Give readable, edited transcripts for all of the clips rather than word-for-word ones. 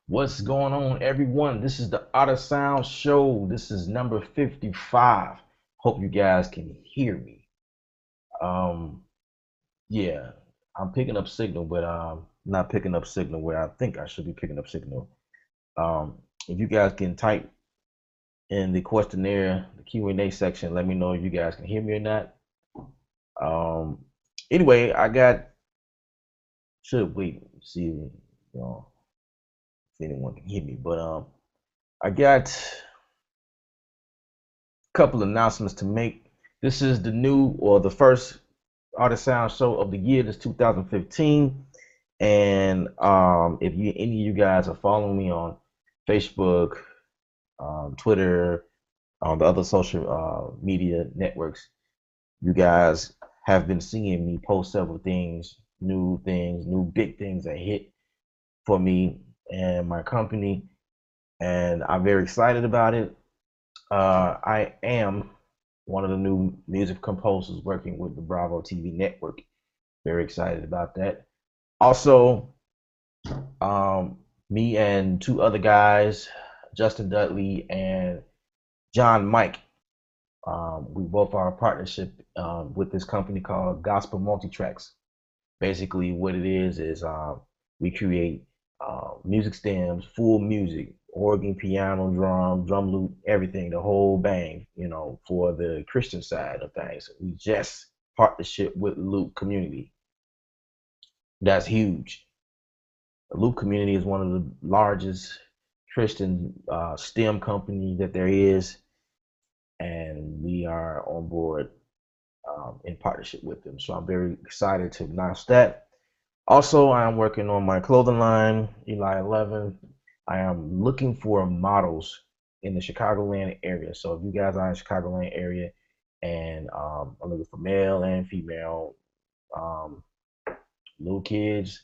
What's going on, everyone? This is the Art of Sound Show. This is number 55. Hope you guys can hear me. Um, yeah, I'm picking up signal, but not picking up signal where I think I should be picking up signal. If you guys can type in the questionnaire, the Q&A section, let me know if you guys can hear me or not. Um, anyway, I got should wait see if anyone can hear me, but I got couple announcements to make. This is the new or the first Artist Sound Show of the year. This 2015. And if any of you guys are following me on Facebook, Twitter, on the other social media networks, you guys have been seeing me post several things, new big things that hit for me and my company, and I'm very excited about it. I am one of the new music composers working with the Bravo TV network. Very excited about that. Also, um, me and two other guys, Justin Dudley and John Mike, we both are a partnership with this company called Gospel Multitracks. Basically, what it is we create music stems, full music, organ, piano, drum loop, everything, the whole bang, for the Christian side of things. We just partnership with Loop Community. That's huge. The Loop Community is one of the largest Christian STEM company that there is, and we are on board in partnership with them. So I'm very excited to announce that. Also, I am working on my clothing line, Eli 11. I am looking for models in the Chicagoland area. So if you guys are in the Chicagoland area and I'm looking for male and female, um, little kids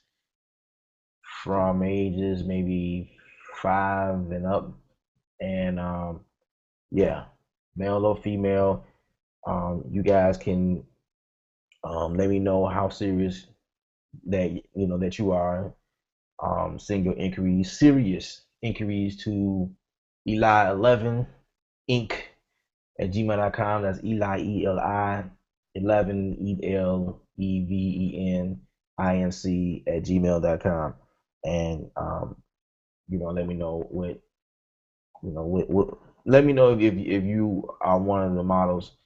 from ages maybe 5 and up, and yeah, male or female. You guys can let me know how serious that you are. Send your inquiries, serious inquiries to Eli11 Inc. at gmail.com. That's Eli Eli 11 ELEVENINC at gmail.com. And let me know what let me know if you are one of the models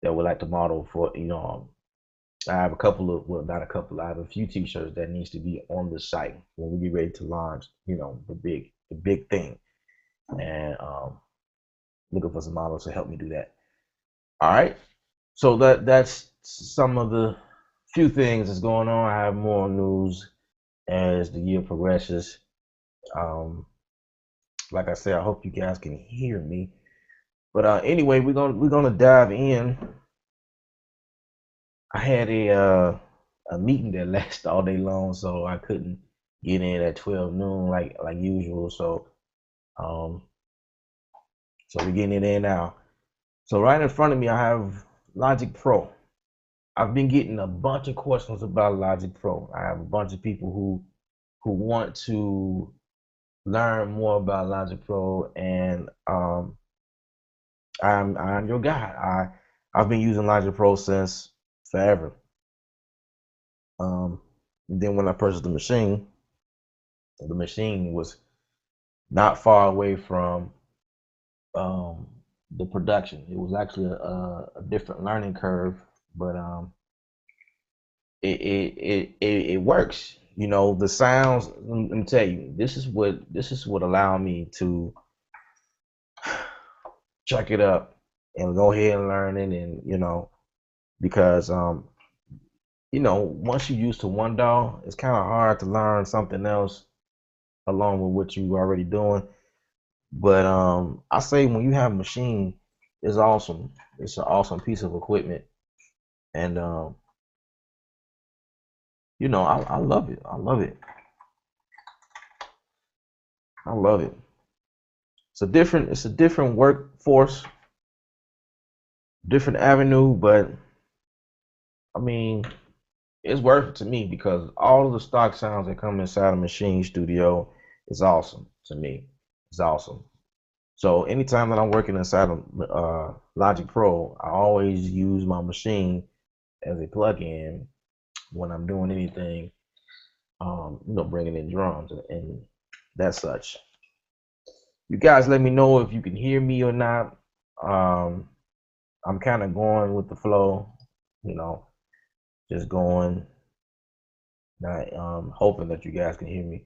that would like to model for I have a couple of, well, not a couple. I have a few T-shirts that needs to be on the site when we get ready to launch. The big thing, and looking for some models to help me do that. All right. So that's some of the few things that's going on. I have more news as the year progresses. Um, like I said, I hope you guys can hear me. But anyway, we're gonna dive in. I had a meeting that lasted all day long, so I couldn't get in at 12 noon like usual. Um, so we're getting it in now. So right in front of me, I have Logic Pro. I've been getting a bunch of questions about Logic Pro. I have a bunch of people who want to learn more about Logic Pro, and I'm your guy. I've been using Logic Pro since forever. Um, then when I purchased the machine was not far away from um, the production. It was actually a different learning curve, but it works. The sounds. Let me tell you, this is what allowed me to chuck it up and go ahead and learn it, and because once you're used to one DAW, it's kind of hard to learn something else along with what you already doing. But I say when you have a machine, it's awesome. It's an awesome piece of equipment, and I love it. I love it. I love it. It's a different workforce, different avenue, but I mean, it's worth it to me because all of the stock sounds that come inside a machine studio It's awesome to me. It's awesome. So anytime that I'm working inside of Logic Pro, I always use my Maschine as a plug-in when I'm doing anything, bringing in drums and that such. You guys let me know if you can hear me or not. Um, I'm kind of going with the flow, you know, just going, not hoping that you guys can hear me.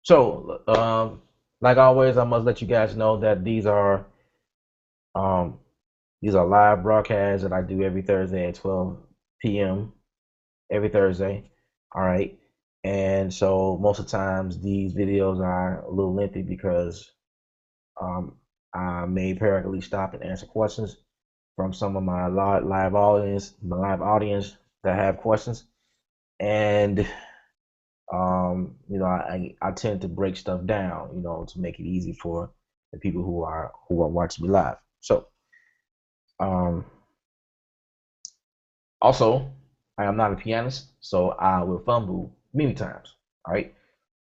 So, like always, I must let you guys know that um, these are live broadcasts that I do every Thursday at 12 p.m. every Thursday. All right. And so most of the times these videos are a little lengthy because um, I may periodically stop and answer questions from some of my live audience that have questions. And I tend to break stuff down, to make it easy for the people who are watching me live. So um, also, I am not a pianist, so I will fumble many times. All right,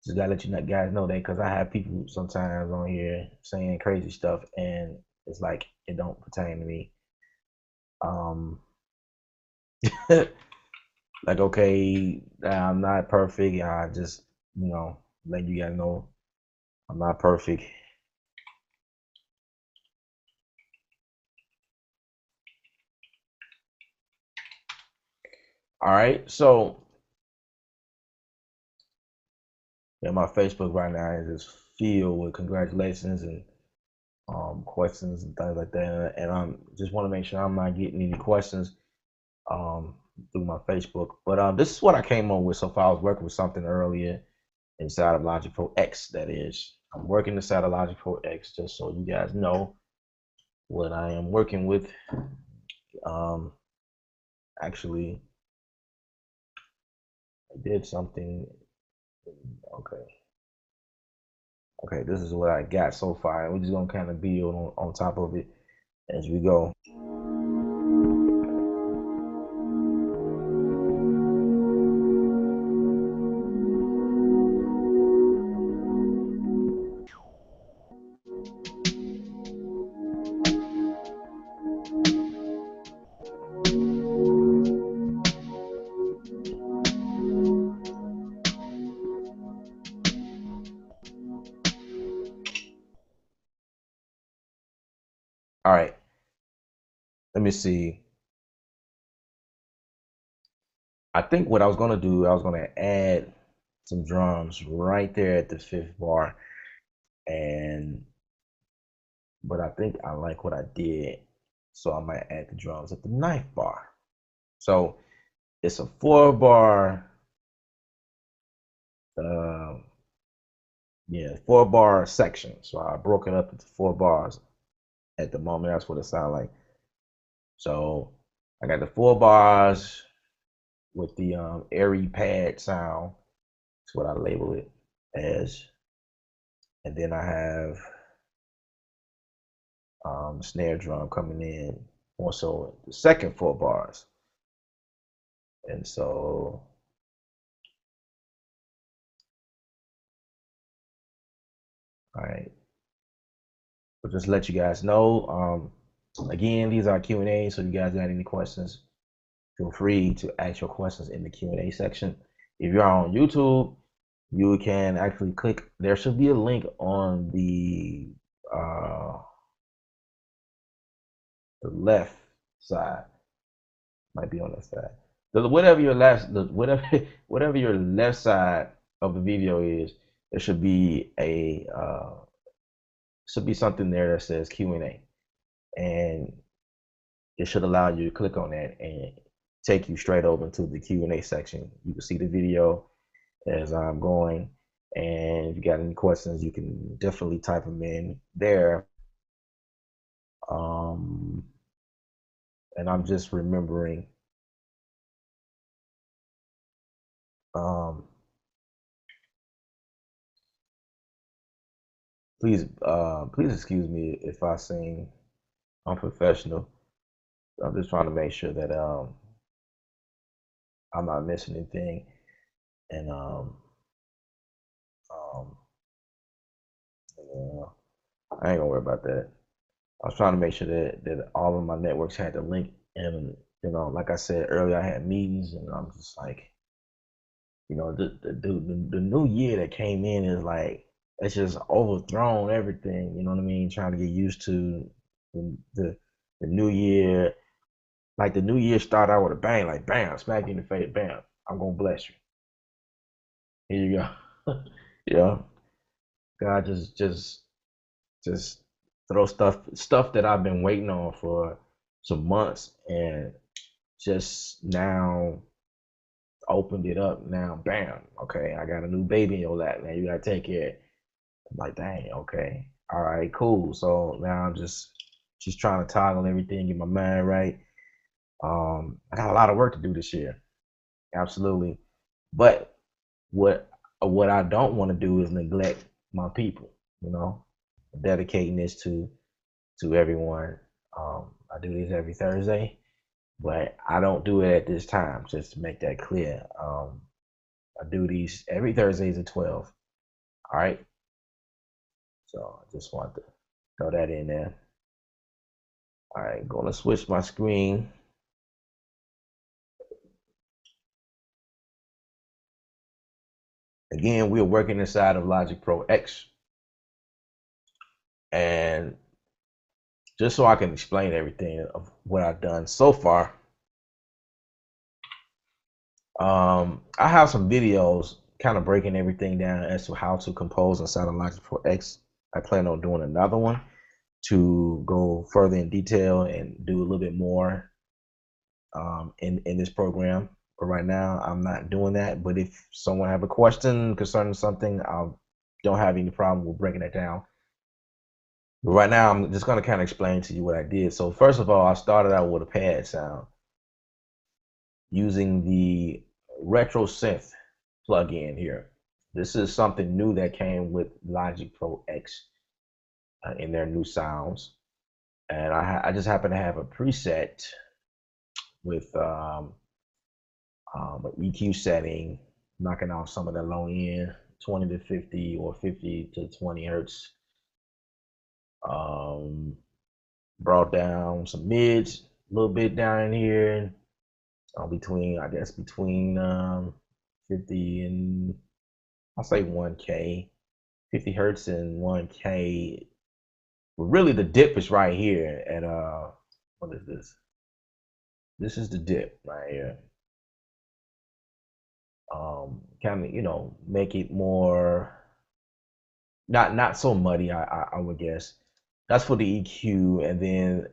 just gotta let you guys know that because I have people sometimes on here saying crazy stuff, and it's like it don't pertain to me. Um, like okay, I'm not perfect. I just let you guys know I'm not perfect. All right, so yeah, my Facebook right now is just filled with congratulations and questions and things like that. And I'm just want to make sure I'm not getting any questions um, through my Facebook. But this is what I came up with so far. I was working with something earlier inside of Logic Pro X. That is, I'm working inside of Logic Pro X just so you guys know what I am working with. Um, Actually, I did something. Okay. Okay, this is what I got so far. And we're just gonna kind of build on top of it as we go. All right, let me see. I think what I was gonna do, I was gonna add some drums right there at the fifth bar, and but I think I like what I did, so I might add the drums at the ninth bar. So it's a 4 bar, uh, yeah, 4 bar section. So I broke it up into 4 bars at the moment. That's what it sounds like. So I got the 4 bars with the airy pad sound. That's what I label it as. And then I have snare drum coming in also the second 4 bars. And so, all right, we'll just let you guys know. Again, these are Q&A, so if you guys got any questions, feel free to ask your questions in the Q&A section. If you're on YouTube, you can actually click, there should be a link on the left side, might be on the side. Whatever your left side of the video is, there should be something there that says Q&A, and it should allow you to click on that and take you straight over into the Q&A section. You can see the video as I'm going, and if you got any questions, you can definitely type them in there. And I'm just remembering please excuse me if I seem unprofessional. I'm just trying to make sure that I'm not missing anything. And um, uh, I ain't gonna worry about that. I was trying to make sure that all of my networks had the link, and like I said earlier, I had meetings, and I'm just like, the new year that came in is like it's just overthrown everything. You know what I mean? Trying to get used to the new year. Like the new year started out with a bang, like bam, smack you in the face, bam. I'm gonna bless you. Here you go. Yeah, God just throw stuff that I've been waiting on for some months, and just now opened it up. Now, bam. Okay, I got a new baby in your lap. Now you gotta take care. I'm like, dang. Okay, all right, cool. So now I'm just trying to toggle everything, get my mind right. I got a lot of work to do this year, absolutely. But what I don't want to do is neglect my people. You know, dedicating this to everyone. I do this every Thursday, but I don't do it at this time. Just to make that clear. I do these every Thursdays at 12. All right. So I just want to throw that in there. All right, gonna switch my screen. Again, we're working inside of Logic Pro X. And just so I can explain everything of what I've done so far, I have some videos kind of breaking everything down as to how to compose inside of Logic Pro X. I plan on doing another one to go further in detail and do a little bit more in this program. But right now, I'm not doing that. But if someone have a question concerning something, I don't have any problem with breaking it down. But right now, I'm just going to kind of explain to you what I did. So first of all, I started out with a pad sound using the Retro Synth plugin here. This is something new that came with Logic Pro X in their new sounds. And I just happen to have a preset with an EQ setting, knocking off some of the low end, 20 to 50 or 50 to 20 hertz. Brought down some mids a little bit down here, between 50 and I'll say 1K, 50 hertz and 1K. But really, the dip is right here at what is this? This is the dip right here. Kind of make it more not so muddy. I would guess that's for the EQ, and then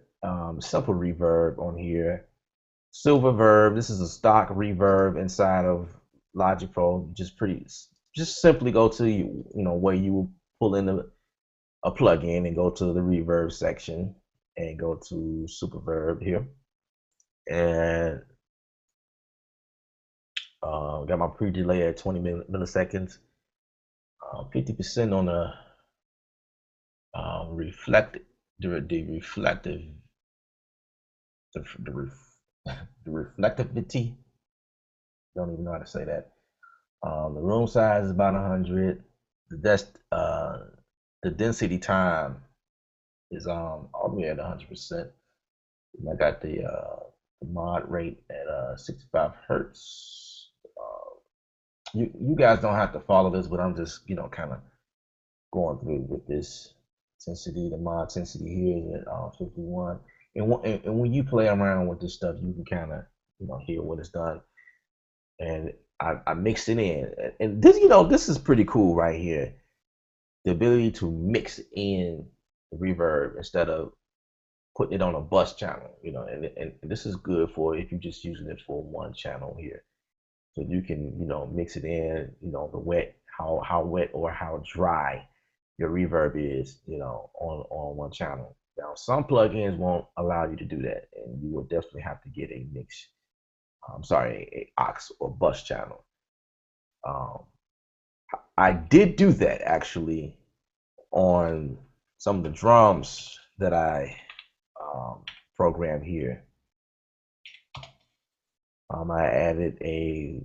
simple reverb on here. Silver verb. This is a stock reverb inside of Logic Pro. Just simply go to where you will pull in a plugin and go to the reverb section and go to super verb here, and got my pre-delay at 20 milliseconds, 50% on the reflective, the reflective, the, ref, the reflectivity. Don't even know how to say that. The room size is about 100. The density time is all the way at 100%. And I got the mod rate at 65 hertz. You guys don't have to follow this, but I'm just kind of going through with this intensity. The mod intensity here is at 51. And when you play around with this stuff, you can kind of hear what it's done. And I mixed it in, and this is pretty cool right here. The ability to mix in the reverb instead of putting it on a bus channel, and this is good for if you're just using it for one channel here. So you can, mix it in, the wet, how wet or how dry your reverb is, on one channel. Now, some plugins won't allow you to do that, and you will definitely have to get a mix. A aux or bus channel. I did do that actually on some of the drums that I programmed here. I added a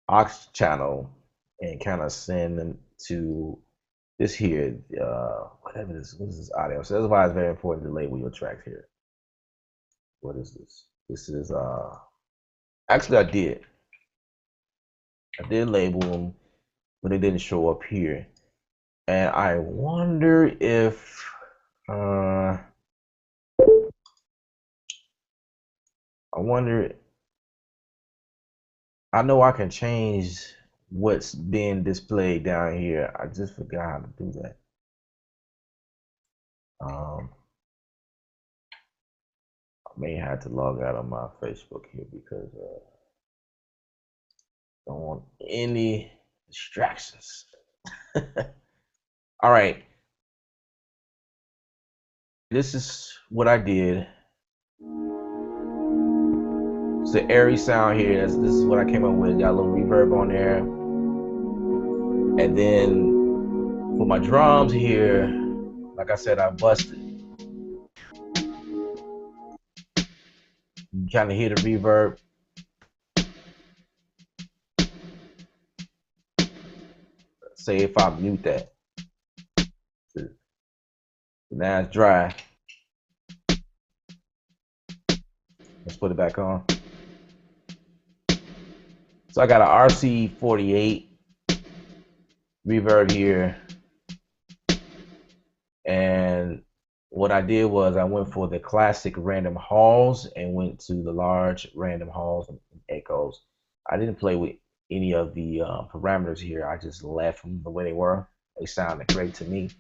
aux channel and kind of send them to this here, whatever this, what is this audio? So that's why it's very important to label your tracks here. What is this? This is, actually I did label them, but it didn't show up here. And I wonder if, I wonder, I know I can change what's being displayed down here. I just forgot how to do that. I may have to log out of my Facebook here because I don't want any distractions. All right. This is what I did. It's the airy sound here. This is what I came up with. Got a little reverb on there. And then for my drums here, like I said, I busted. You kind of hear the reverb. Say if I mute that. So now it's dry. Let's put it back on. So I got an RC48 reverb here. And what I did was I went for the classic random halls and went to the large random halls and echoes. I didn't play with any of the parameters here. I just left them the way they were. They sounded great to me.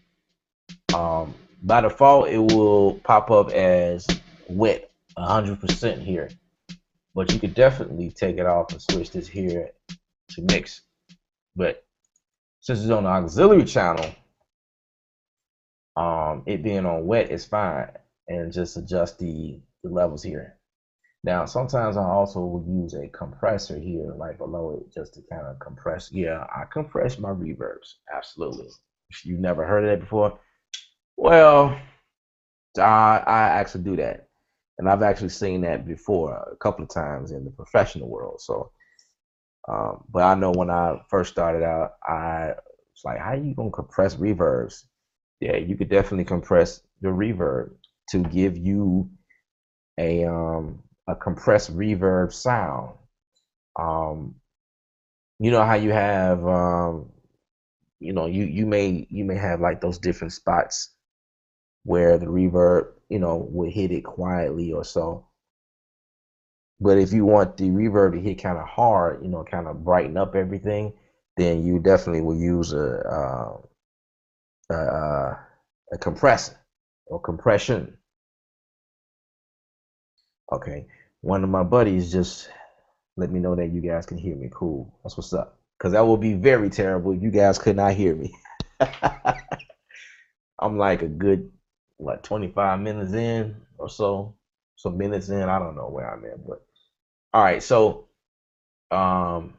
By default, it will pop up as wet 100% here, but you could definitely take it off and switch this here to mix. But since it's on the auxiliary channel, it being on wet is fine, and just adjust the levels here. Now, sometimes I also will use a compressor here, right below it, just to kind of compress. Yeah, I compress my reverbs, absolutely. If you've never heard of that before, well, I actually do that, and I've actually seen that before a couple of times in the professional world. So, but I know when I first started out, I was like, "How are you gonna compress reverbs?" Yeah, you could definitely compress the reverb to give you a compressed reverb sound. You know how you have you know, you may have like those different spots where the reverb, you know, would hit it quietly or so. But if you want the reverb to hit kind of hard, you know, kind of brighten up everything, then you definitely will use a compressor or compression. Okay, one of my buddies just let me know that you guys can hear me. Cool, that's what's up. Because that would be very terrible if you guys could not hear me. I'm like a good, what, 25 minutes in or so. Some minutes in, I don't know where I'm at, but all right. So, so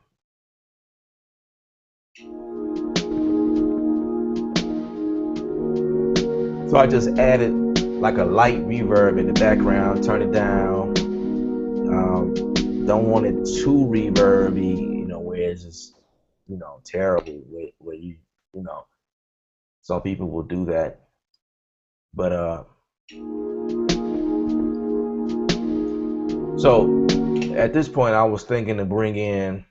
I just added like a light reverb in the background. Turn it down. Don't want it too reverby, you know, where it's just, you know, terrible. Where you know, some people will do that, but so at this point, I was thinking to bring in.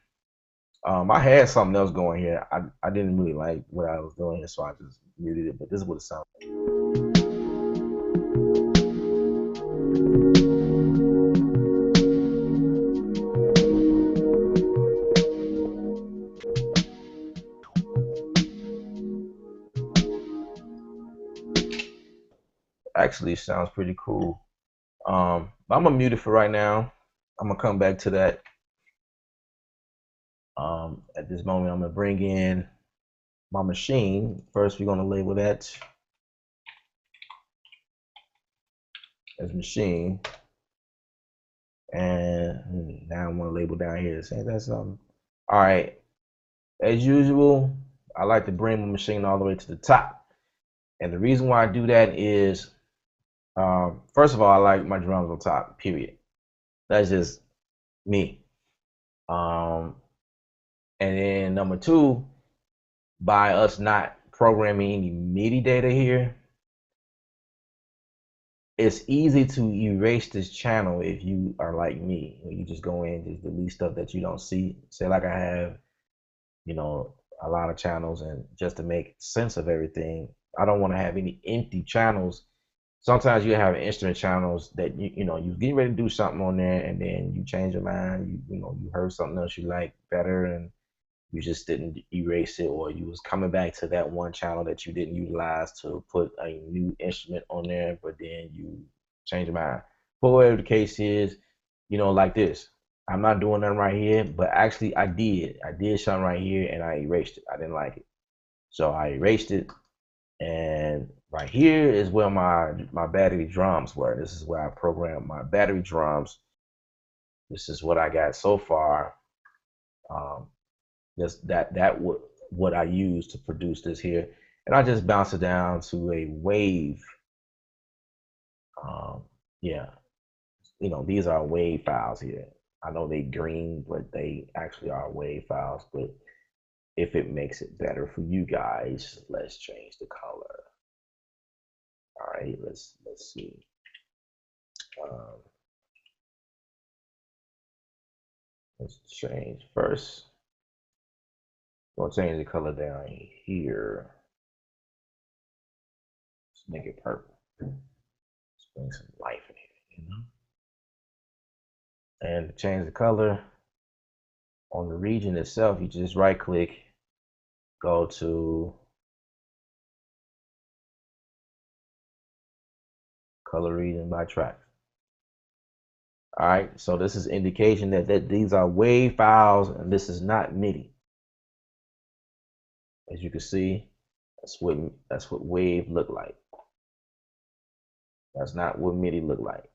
I had something else going here. I didn't really like what I was doing here, so I just muted it. But this is what it sounds like. Actually, it sounds pretty cool. I'm gonna mute it for right now. I'm gonna come back to that. At this moment, I'm gonna bring in my machine. First, we're gonna label that as machine, and now I'm gonna label down here. Say that something. All right. As usual, I like to bring my machine all the way to the top, and the reason why I do that is, first of all, I like my drums on top. Period. That's just me. Um, and then number two, by us not programming any MIDI data here, it's easy to erase this channel if you are like me. You just go in, just delete stuff that you don't see. Say like I have, you know, a lot of channels, and just to make sense of everything, I don't want to have any empty channels. Sometimes you have instrument channels that you know you get ready to do something on there, and then you change your mind. You know you heard something else you like better, and you just didn't erase it, or you was coming back to that one channel that you didn't utilize to put a new instrument on there, but then you change your mind. But whatever the case is, you know, like this. I'm not doing nothing right here, but actually I did. I did something right here and I erased it. I didn't like it. So I erased it, and right here is where my battery drums were. This is where I programmed my battery drums. This is what I got so far. Um, that what I use to produce this here, and I just bounce it down to a wave. Um, yeah, you know these are wave files here. I know they green, but they actually are wave files. But if it makes it better for you guys, let's change the color. All right, let's see. Um, let's change first. We'll change the color down here. Let's make it purple. Let's bring some life in here, you know. And to change the color on the region itself, you just right click, go to color region by track. All right, so this is indication that these are wave files and this is not MIDI. As you can see, that's what wave look like. That's not what MIDI look like.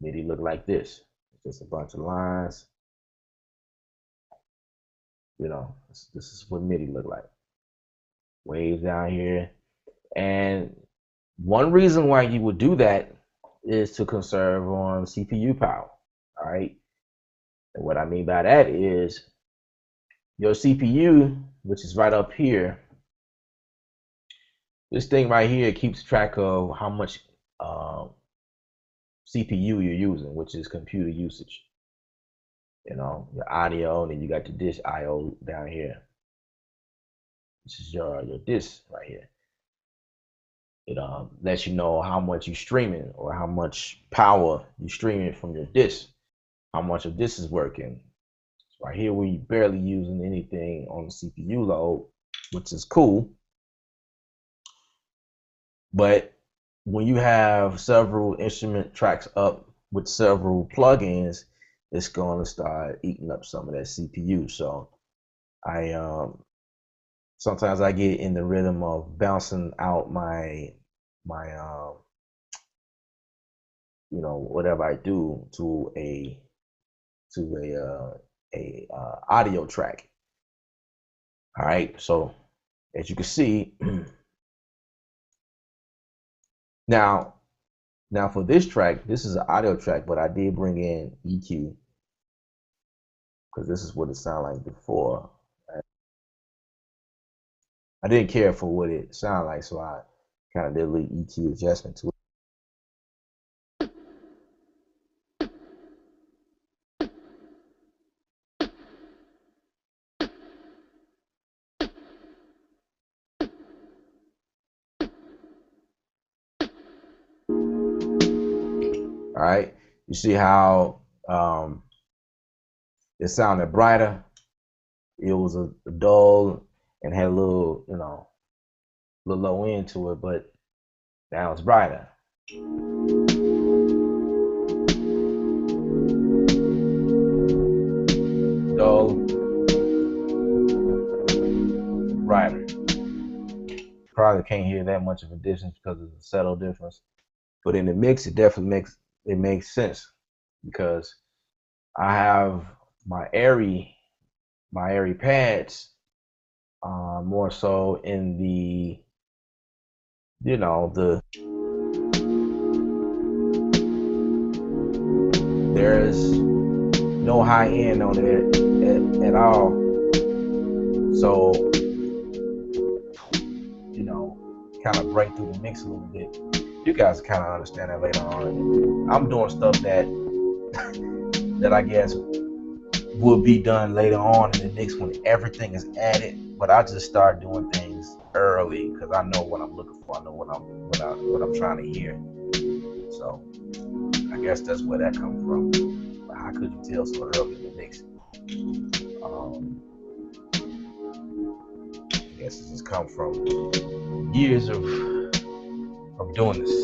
MIDI look like this. It's just a bunch of lines. You know, this is what MIDI look like. Waves down here. And one reason why you would do that is to conserve on CPU power. All right. And what I mean by that is your CPU, which is right up here, this thing right here keeps track of how much CPU you're using, which is computer usage. You know, your audio, and then you got your disk IO down here. This is your disk right here. It lets you know how much you're streaming or how much power you're streaming from your disk, how much of this is working. Right here, we barely using anything on the CPU load, which is cool. But when you have several instrument tracks up with several plugins, it's going to start eating up some of that CPU. So I sometimes I get in the rhythm of bouncing out my you know, whatever I do to a audio track. All right, so as you can see, now for this track, this is an audio track, but I did bring in EQ because this is what it sounded like before. I didn't care for what it sounded like, so I kind of did a little EQ adjustment to it. All right, you see how it sounded brighter. It was a dull and had a little, you know, a little low end to it, but now it's brighter. Dull, brighter. Probably can't hear that much of a difference because of the subtle difference, but in the mix, it definitely makes sense because I have my airy pads more so in the, you know, there's no high end on it at all. So, you know, kind of break through the mix a little bit. You guys kind of understand that later on. I'm doing stuff that I guess will be done later on in the mix when everything is added. But I just start doing things early because I know what I'm looking for. I know what I'm trying to hear. So I guess that's where that comes from. But how could you tell so early in the mix? I guess it just comes from years of doing this.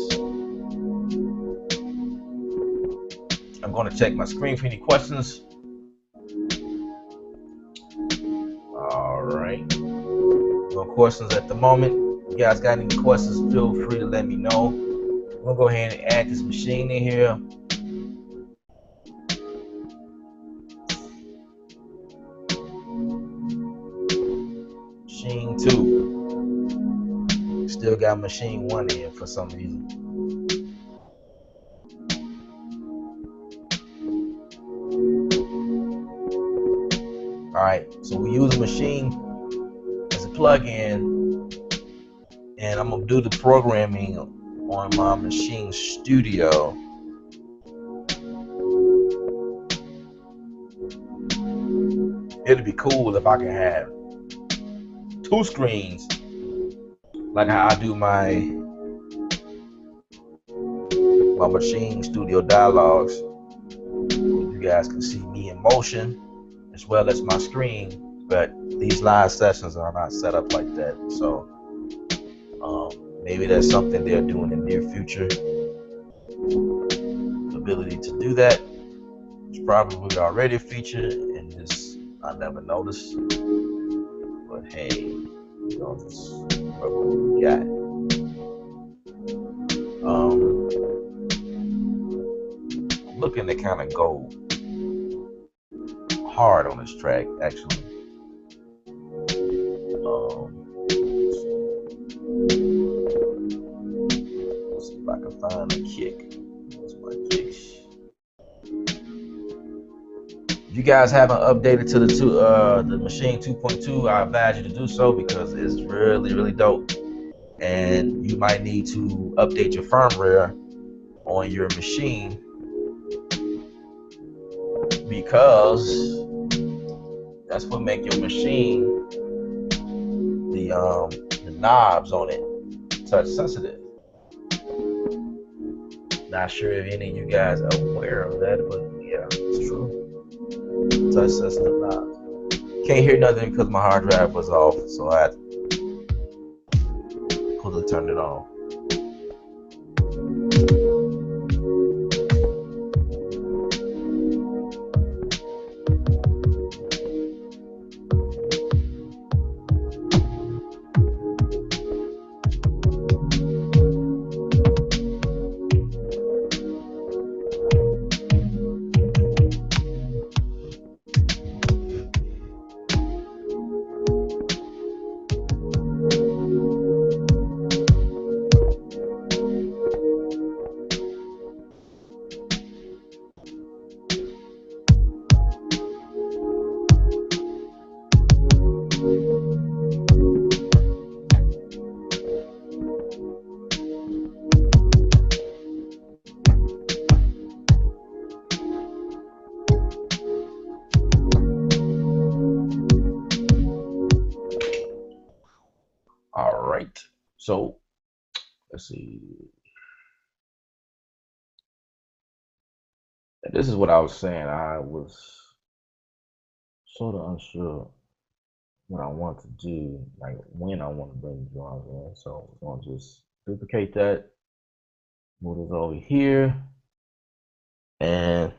I'm going to check my screen for any questions. All right. No questions at the moment. If you guys got any questions, feel free to let me know. We'll go ahead and add this machine in here. Machine 2. Still got machine 1 in for some reason. Alright, so we use a machine as a plug-in, and I'm going to do the programming on my Maschine Studio. It'd be cool if I could have 2 screens, like how I do my Maschine Studio dialogues. You guys can see me in motion as well as my screen, but these live sessions are not set up like that. So maybe that's something they'll do in the near future. The ability to do that is probably already a feature, and this I never noticed. But hey, we're gonna just work with what we got. I'm looking to kind of go hard on this track, actually. Let's see if I can find a kick. What's my kick? If you guys haven't updated to the Maschine 2.2, I advise you to do so because it's really, really dope. And you might need to update your firmware on your machine because that's what make your machine, the knobs on it, touch sensitive. Not sure if any of you guys are aware of that, but yeah, it's true. Touch sensitive knobs. Can't hear nothing because my hard drive was off, so I had to quickly turn it on. All right, so let's see. This is what I was saying. I was sort of unsure what I want to do, like when I want to bring the drums in. So we're going to just duplicate that, move this over here, and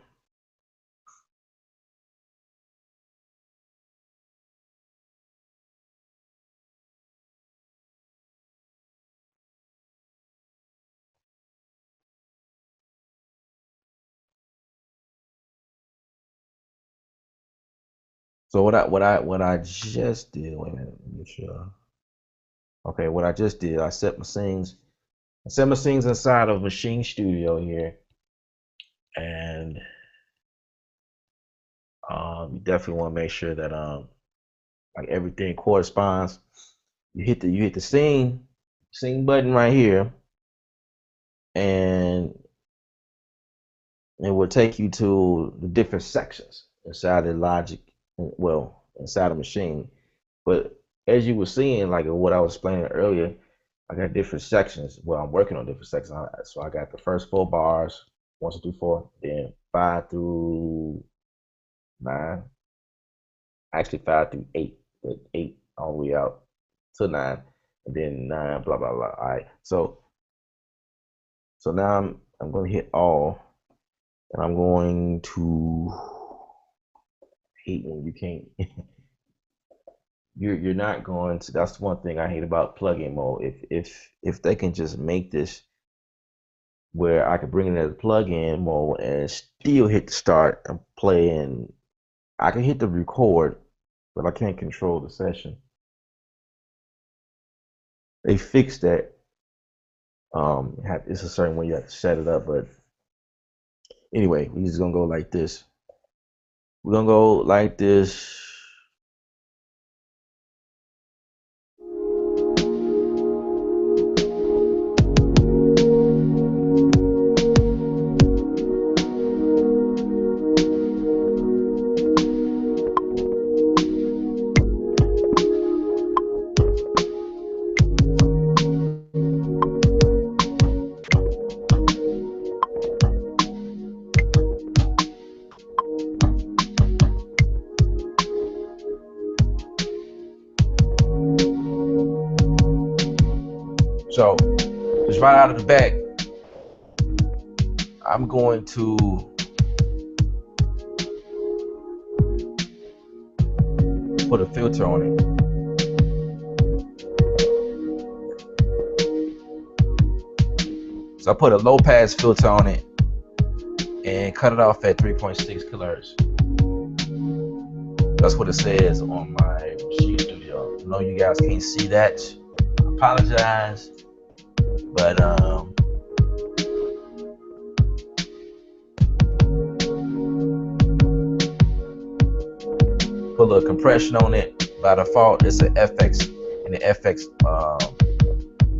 so what I just did. Wait a minute, let me make sure. Okay, what I just did, I set my scenes inside of Maschine Studio here, and You definitely want to make sure that like everything corresponds. You hit the sing button right here, and it will take you to the different sections inside the Logic, well, inside the Maschine. But as you were seeing, like what I was explaining earlier, I got different sections. Well, I'm working on different sections. So I got the first 4 bars, 1, 2, 3, 4, then 5 through 9. Actually, 5 through 8, but 8 all the way out to 9, and then 9, blah blah blah. All right. So now I'm going to hit all, and I'm going to hate when you can't. You're not going to. That's one thing I hate about plugin mode. If they can just make this where I can bring it as plug-in mode and still hit the start and play, and I can hit the record, but I can't control the session. They fixed that. It's a certain way you have to set it up, but anyway, we're just gonna go like this. We're gonna go like this. So just right out of the back, I'm going to put a filter on it. So I put a low pass filter on it and cut it off at 3.6 kilohertz. That's what it says on my Maschine Studio. I know you guys can't see that. I apologize, but put a little compression on it. By default, it's an FX in the FX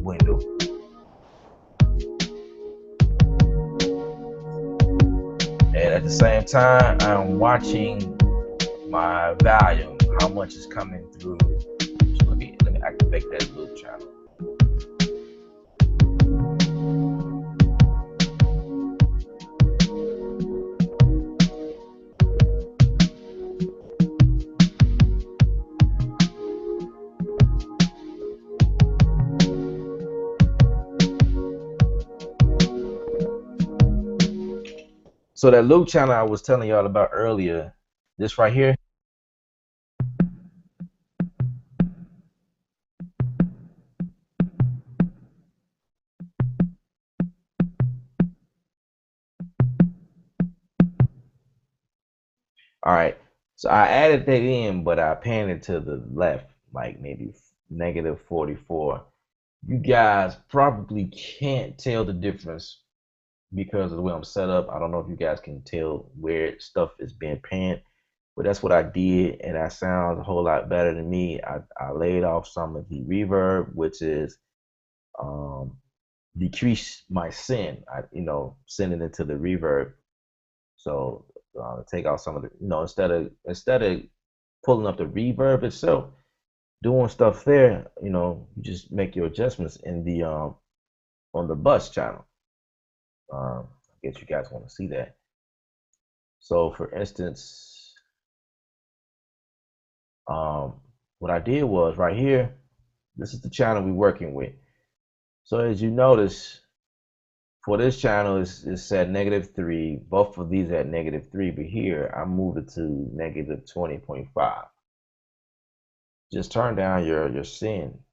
window. And at the same time, I'm watching my volume, how much is coming through. So let me activate that loop channel. So that loop channel I was telling y'all about earlier, this right here, all right, so I added that in, but I panned it to the left, like maybe -44. You guys probably can't tell the difference because of the way I'm set up. I don't know if you guys can tell where stuff is being panned, but that's what I did, and that sounds a whole lot better than me. I laid off some of the reverb, which is decrease my send. Sending it to the reverb. So take out some of the, instead of pulling up the reverb itself, doing stuff there, you just make your adjustments in the on the bus channel. I guess you guys want to see that. So for instance, what I did was right here, this is the channel we're working with. So as you notice, for this channel it's set -3. Both of these at -3, but here I moved it to -20.5. Just turn down your send,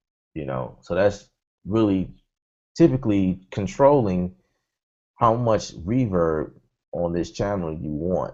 so that's really typically controlling how much reverb on this channel you want.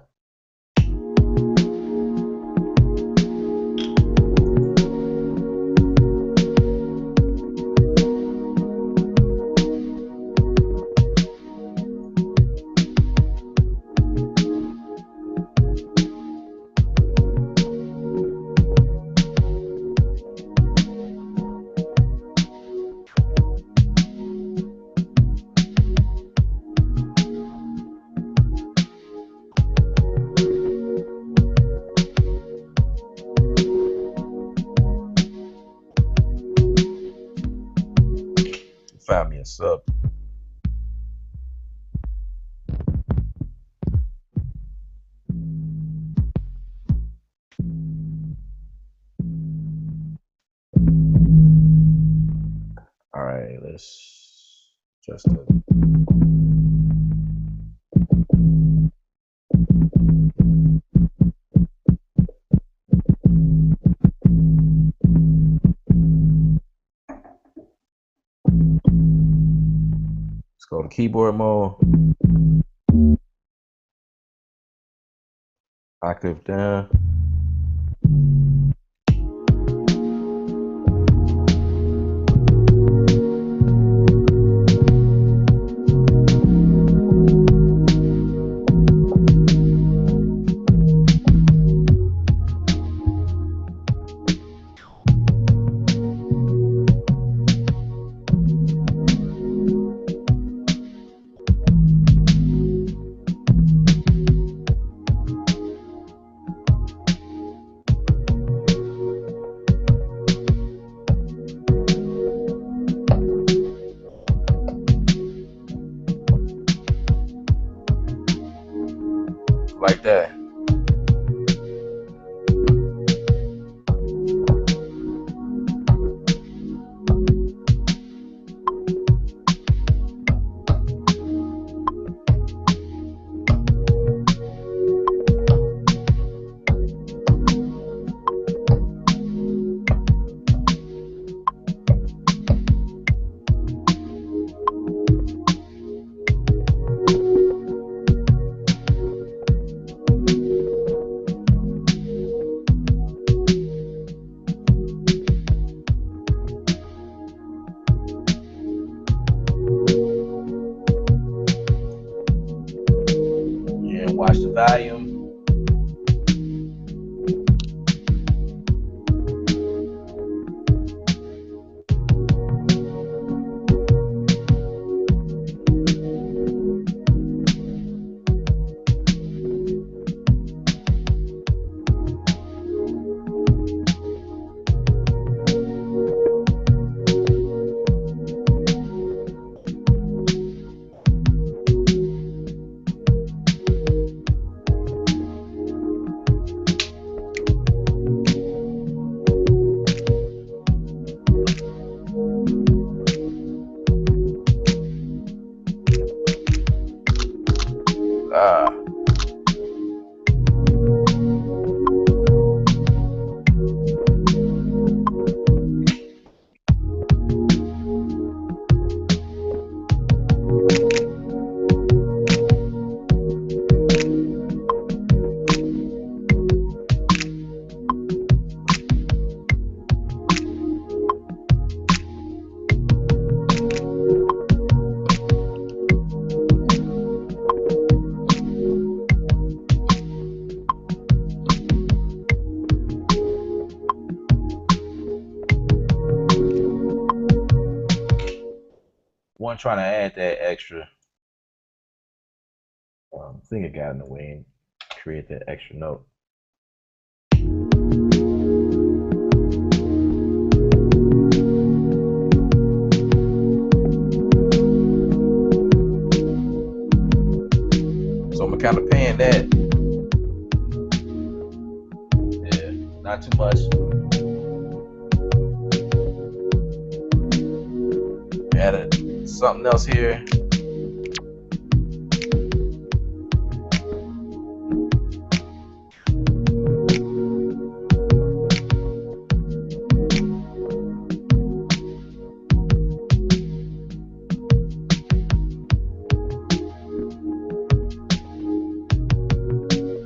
and sub. All right, let's just let's go to keyboard mode. Octave down. Like that. Watch the volume. One trying to add that extra. I think it got in the way and create that extra note. So I'm kind of paying that. Yeah, not too much. Added something else here.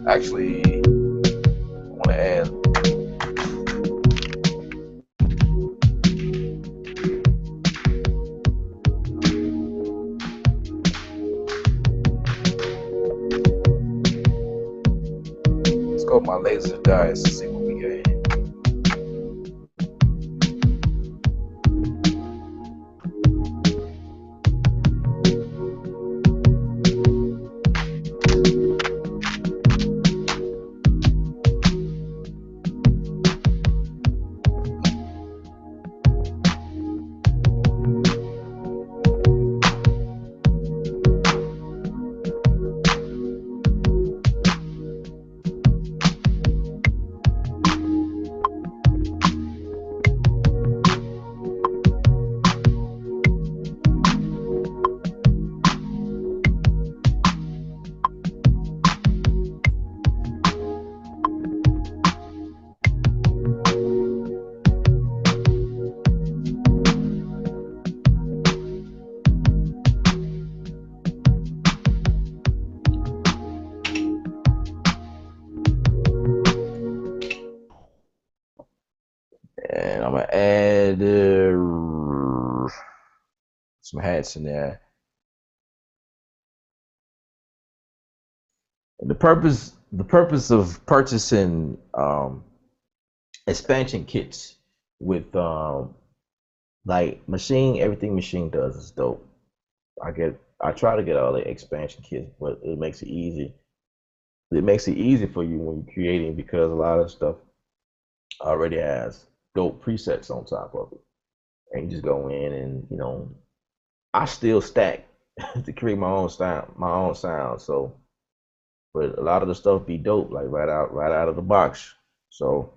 Actually, I want to add scope my laser dice to see what we get. added some hats in there. And the purpose of purchasing expansion kits with like Maschine, everything Maschine does is dope. I try to get all the expansion kits, but it makes it easy. It makes it easy for you when you're creating because a lot of stuff already has dope presets on top of it. And you just go in and I still stack to create my own sound. So, but a lot of the stuff be dope, like right out of the box. So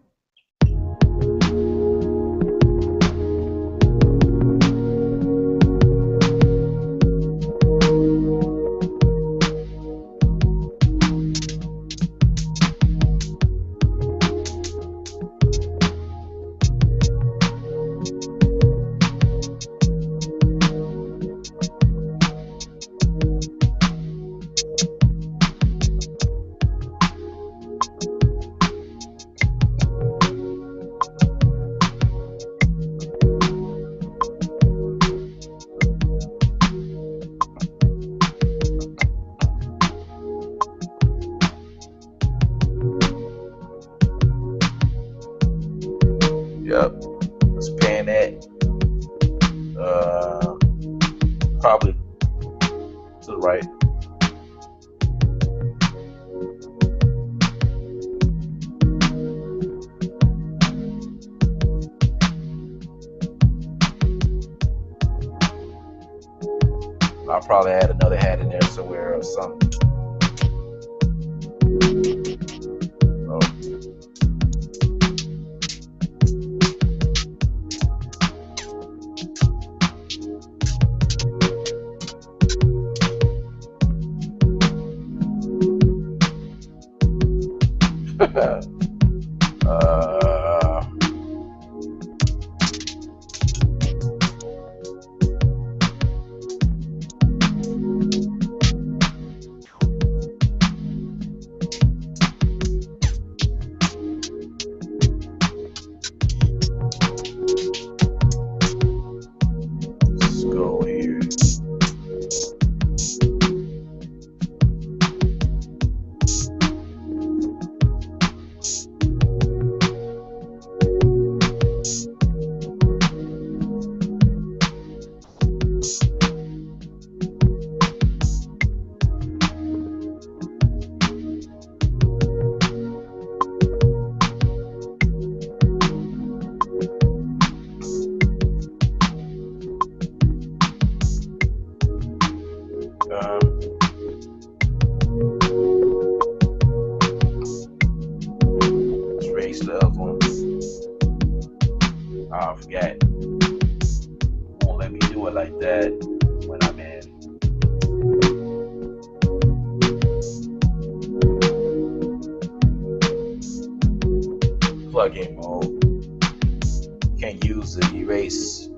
yep, let's pan that probably to the right. I'll probably add another hat in there somewhere or something. Oh. Let's go here. Let's raise the other one. Oh, I forgot. Won't let me do it like that when I'm in plugin mode. Can't use the erase,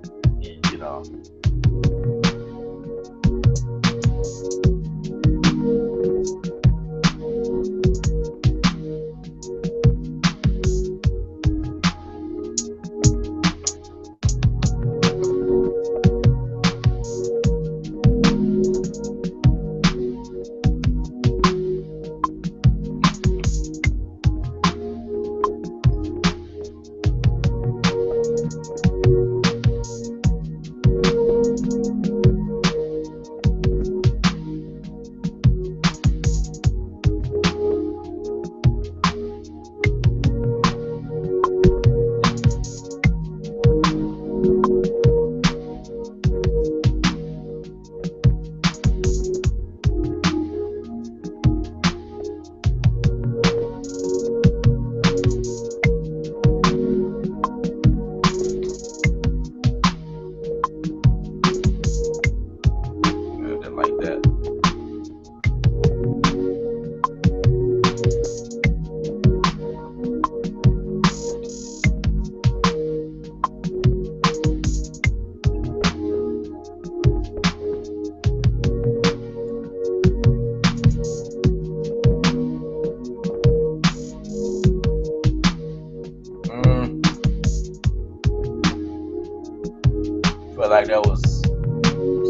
like that was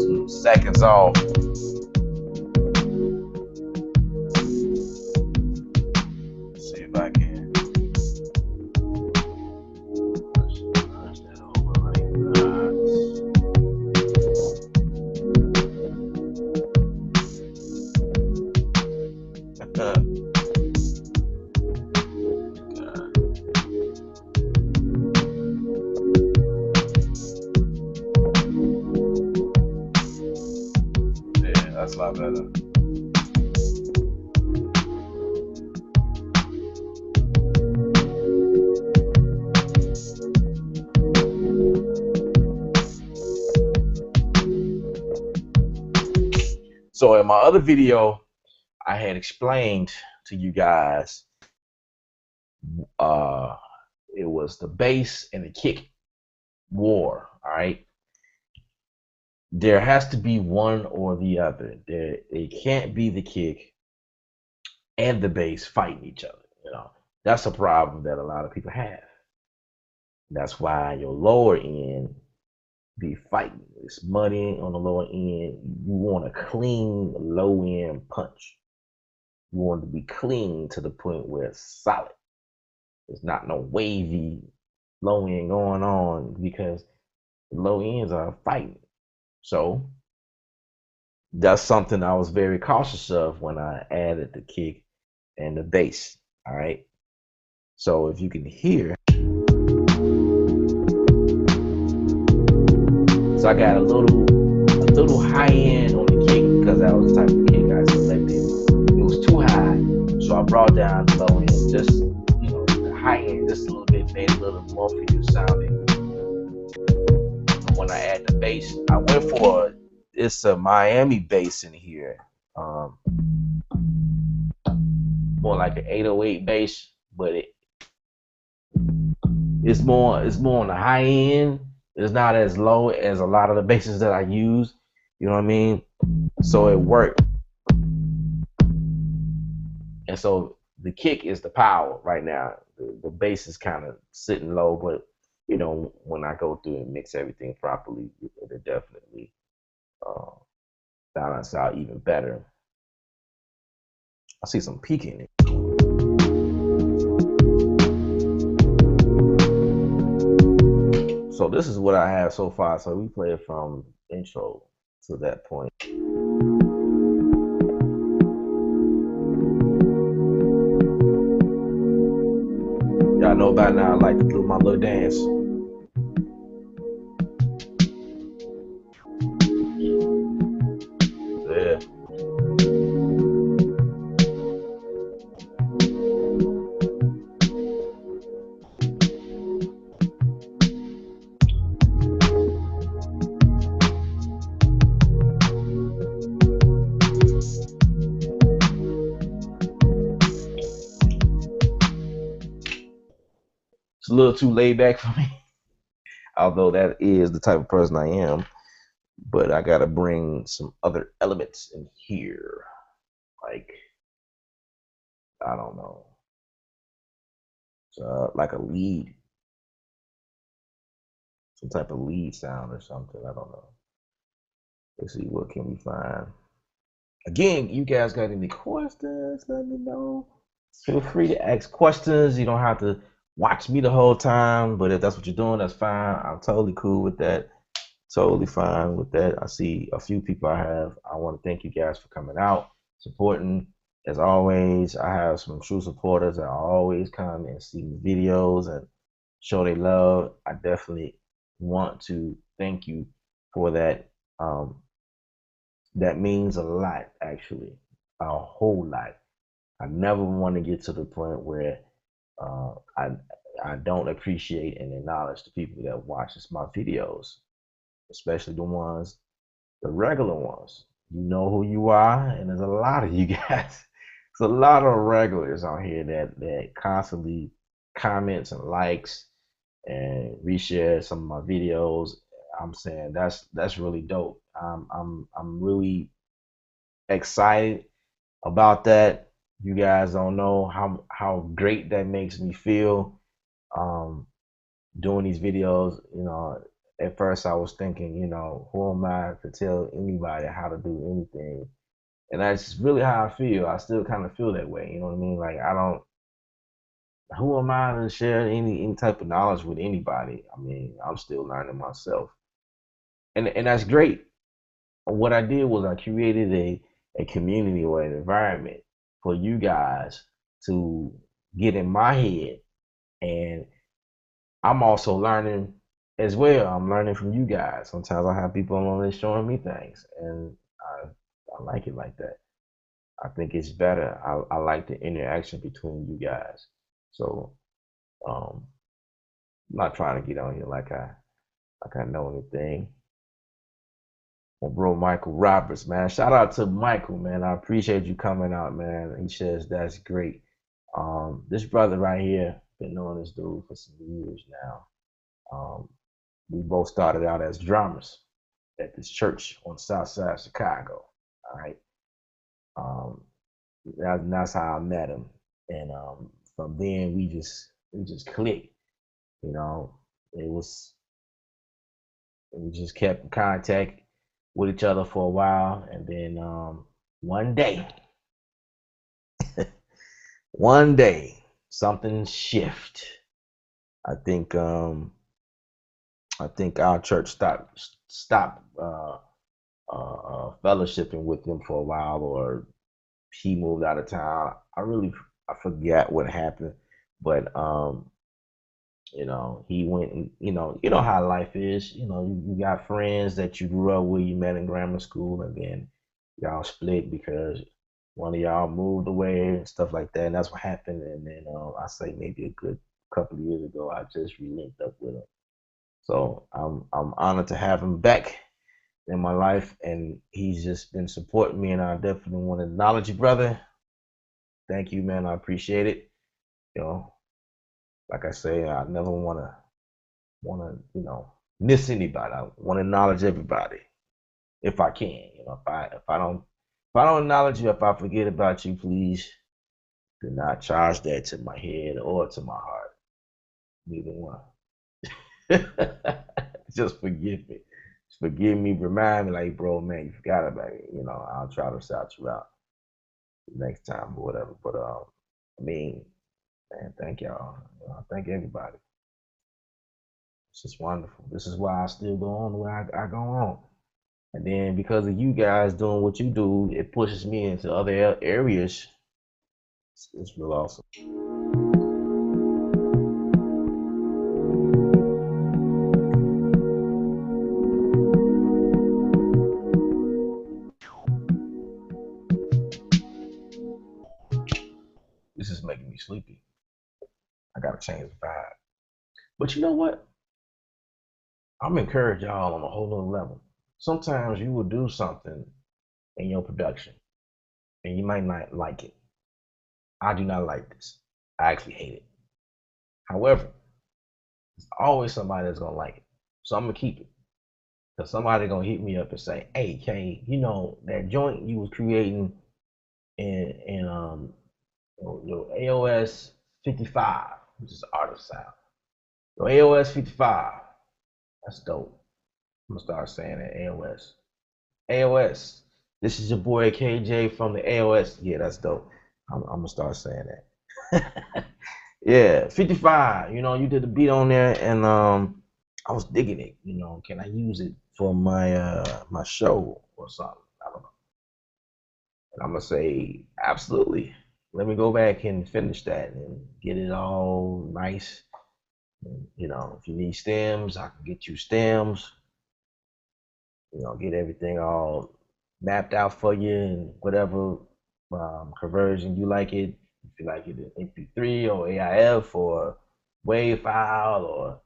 some seconds off. Let's see if I can push that over like that. That's a lot better. So in my other video, I had explained to you guys it was the bass and the kick war. All right. There has to be one or the other. It can't be the kick and the bass fighting each other. You know, that's a problem that a lot of people have. That's why your lower end be fighting. It's muddy on the lower end. You want a clean low end punch. You want it to be clean to the point where it's solid. There's not no wavy low end going on because the low ends are fighting. So that's something I was very cautious of when I added the kick and the bass. All right. So if you can hear, so I got a little high end on the kick because that was the type of kick I selected. It was too high, so I brought down the low end, just the high end just a little bit, made it a little more for you sounding. And when I add the bass, I went for it's a Miami bass in here, more like an 808 bass, but it's more on the high end. It's not as low as a lot of the basses that I use. You know what I mean? So it worked. And so the kick is the power right now. The bass is kind of sitting low, but when I go through and mix everything properly, it'll definitely balance out even better. I see some peak in it. So this is what I have so far. So we play it from intro to that point. Y'all know by now I like to do my little dance. Yeah. It's a little too laid back for me, although that is the type of person I am. But I gotta bring some other elements in here, like I don't know, like a lead, some type of lead sound or something. I don't know. Let's see, what can we find? Again, you guys got any questions? Let me know. Feel free to ask questions. You don't have to watch me the whole time, but if that's what you're doing, that's fine. I'm totally cool with that. Totally fine with that. I see a few people I have. I want to thank you guys for coming out, supporting. As always, I have some true supporters that always come and see the videos and show their love. I definitely want to thank you for that. That means a lot, actually, a whole lot. I never want to get to the point where I don't appreciate and acknowledge the people that watches my videos, especially the regular ones. You know who you are, and there's a lot of you guys. There's a lot of regulars on here that constantly comments and likes and reshare some of my videos. I'm saying that's really dope. I'm really excited about that. You guys don't know how great that makes me feel. Doing these videos, at first I was thinking, who am I to tell anybody how to do anything? And that's really how I feel. I still kind of feel that way. You know what I mean? Like I don't. Who am I to share any type of knowledge with anybody? I mean, I'm still learning myself, and that's great. What I did was I created a community or an environment for you guys to get in my head, and I'm also learning as well. I'm learning from you guys. Sometimes I have people on this showing me things, and I like it like that. I think it's better. I like the interaction between you guys. So um, I'm not trying to get on you like I know anything. My bro Michael Roberts, man. Shout out to Michael, man. I appreciate you coming out, man. He says that's great. This brother right here, been knowing this dude for some years now. We both started out as drummers at this church on the south side of Chicago. All right. Um, that's how I met him. And from then we just clicked. You know, it was we just kept in contact with each other for a while, and then one day, one day, something shift. I think I think our church stopped fellowshipping with him for a while, or he moved out of town. I forget what happened, but he went and you know how life is. You got friends that you grew up with, you met in grammar school, and then y'all split because one of y'all moved away and stuff like that. And that's what happened. And then I say maybe a good couple of years ago, I just re-linked up with him. So I'm honored to have him back in my life, and he's just been supporting me, and I definitely want to acknowledge you, brother. Thank you, man. I appreciate it. You know, like I say, I never wanna miss anybody. I want to acknowledge everybody if I can. If I don't acknowledge you, if I forget about you, please do not charge that to my head or to my heart. Neither one. Just forgive me. Just forgive me. Remind me, like, bro, man, you forgot about it. I'll try to shout you out next time or whatever. But I mean, man, thank y'all. Thank everybody. It's just wonderful. This is why I still go on the way I go on. And then because of you guys doing what you do, it pushes me into other areas. It's real awesome. This is making me sleepy. I gotta change the vibe. But you know what? I'm encourage y'all on a whole other level. Sometimes you will do something in your production and you might not like it. I do not like this. I actually hate it. However, there's always somebody that's gonna like it. So I'm gonna keep it. Cause somebody gonna hit me up and say, "Hey, Kay, that joint you was creating in your AOS 55, which is artist sound. Your AOS 55, that's dope. I'm gonna start saying that AOS. AOS. This is your boy KJ from the AOS. Yeah, that's dope. I'm gonna start saying that. Yeah, 55. You did the beat on there, and I was digging it. Can I use it for my show or something? I don't know. And I'm gonna say absolutely. Let me go back and finish that and get it all nice. And, if you need stems, I can get you stems. Get everything all mapped out for you and whatever conversion you like it. If you like it in MP3 or AIF or WAV file or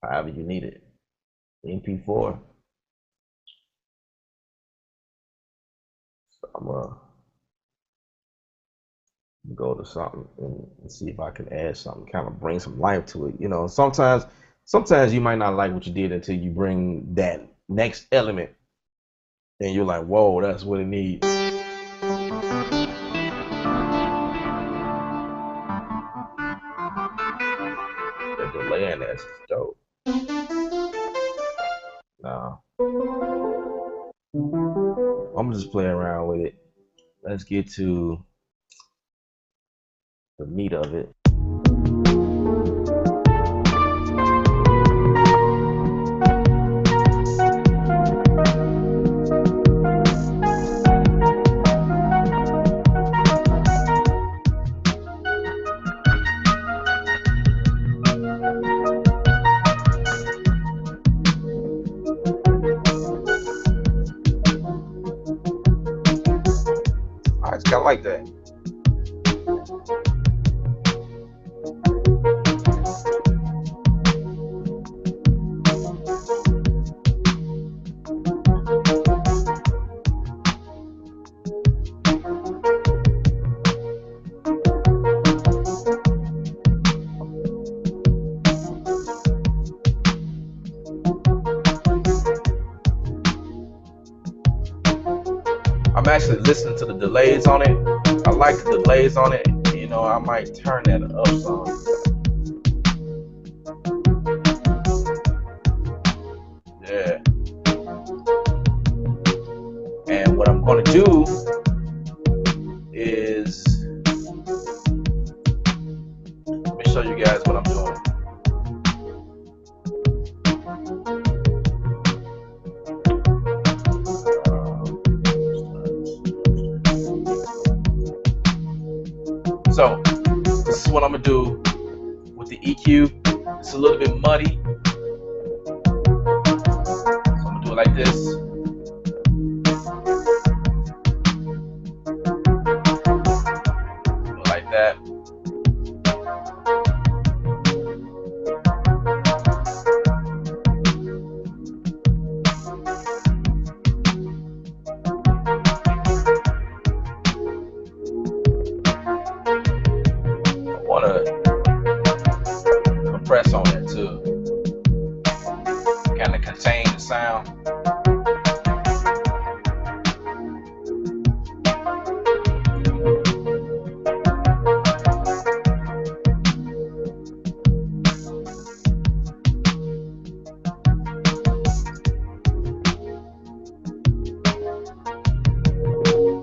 however you need it. MP4. So I'm gonna go to something and see if I can add something, kind of bring some life to it. Sometimes you might not like what you did until you bring that next element, and you're like, whoa, that's what it needs. That delay in Man, that's dope. Now, I'm just playing around with it. Let's get to the meat of it. I just kind of like that. I'm actually listening to the delays on it. I like the delays on it. You know, I might turn that up some. Yeah. And what I'm going to do is, let me show you guys what I'm doing. So this is what I'm gonna do with the EQ. It's a little bit muddy, so I'm gonna do it like this. Do it like that. Press on it too, kind of contain the sound.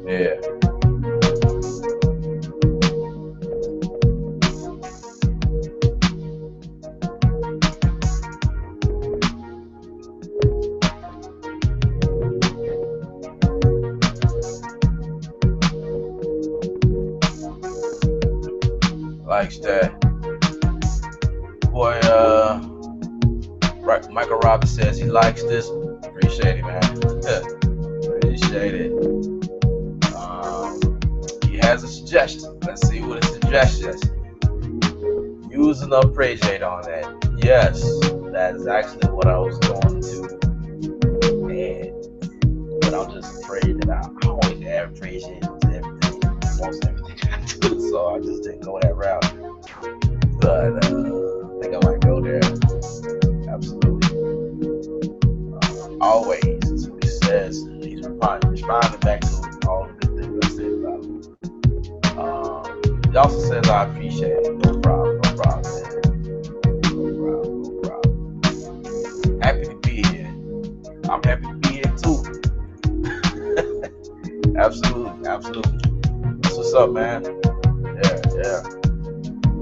Yeah. Likes that. Boy, right, Michael Robbins says he likes this. Appreciate it, man. Appreciate it. He has a suggestion. Let's see what his suggestion is. Use an appreciate on that. Yes, that is actually what I was going to. Man, but I'm just afraid that I always have appreciate everything, almost everything I do, so I just didn't go that route. But I think I might go there. Absolutely. Always, that's what he says. He's responding back to all the good things I said about him. He also says I appreciate it. No problem, man. No problem. Happy to be here. I'm happy to be here too. Absolutely. That's what's up, man. Yeah.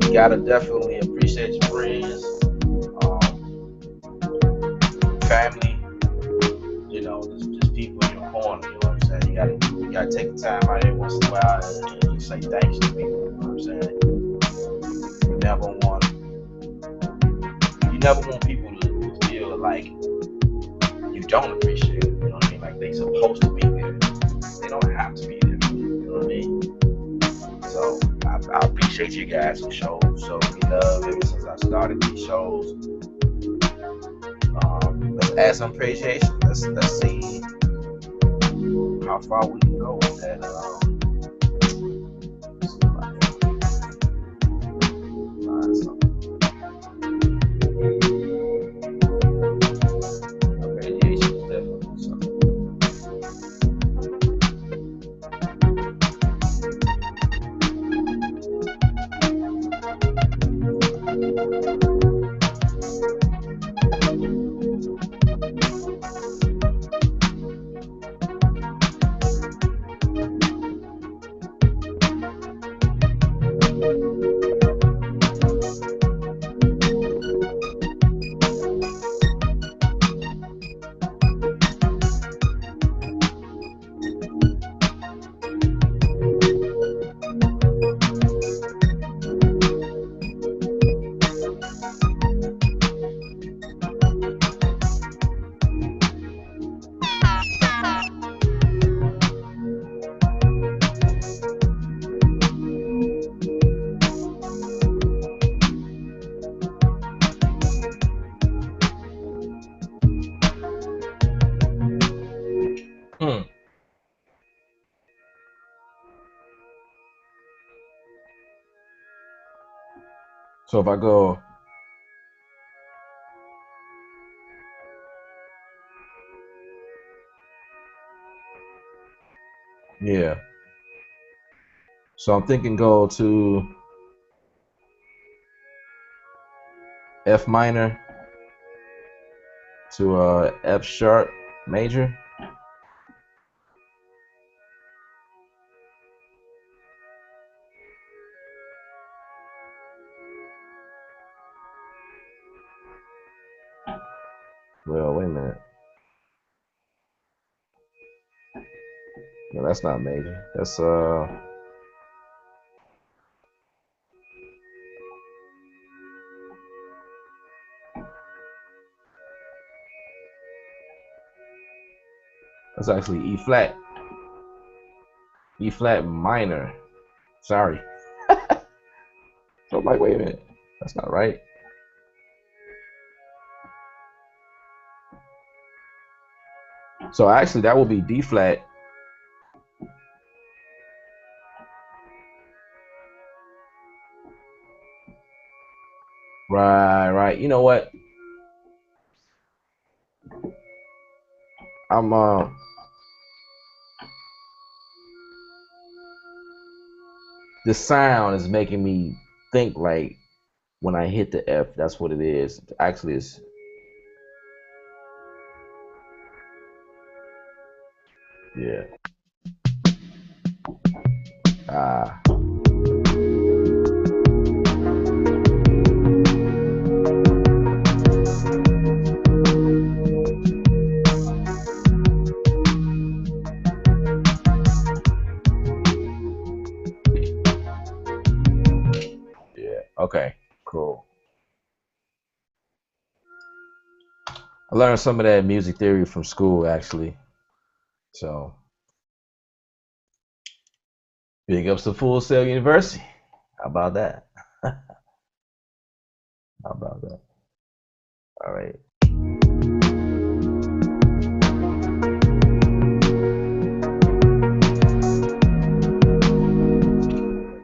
You gotta definitely appreciate your friends, family, you know, just people in your corner, you know what I'm saying? You gotta take the time out every once in a while and just say thanks to people, you know what I'm saying? You never want people to feel like you don't appreciate it, you know what I mean? Like they supposed to be there. They don't have to be there, you know what I mean? So I appreciate you guys for showing me love ever since I started these shows. Let's add some appreciation. Let's see how far we can go with that. Find something. Appreciation is definitely something. So if I go, yeah. So I'm thinking go to F minor to F sharp major. Well, wait a minute. No, that's not major. That's actually E flat. E flat minor. Sorry. So I'm like, wait a minute. That's not right. So actually that will be D flat. Right. You know what? I'm the sound is making me think like when I hit the F, that's what it is. Actually, it's yeah. Ah. Yeah. Okay. Cool. I learned some of that music theory from school, actually. So big ups to Full Sail University. How about that? How about that? All right.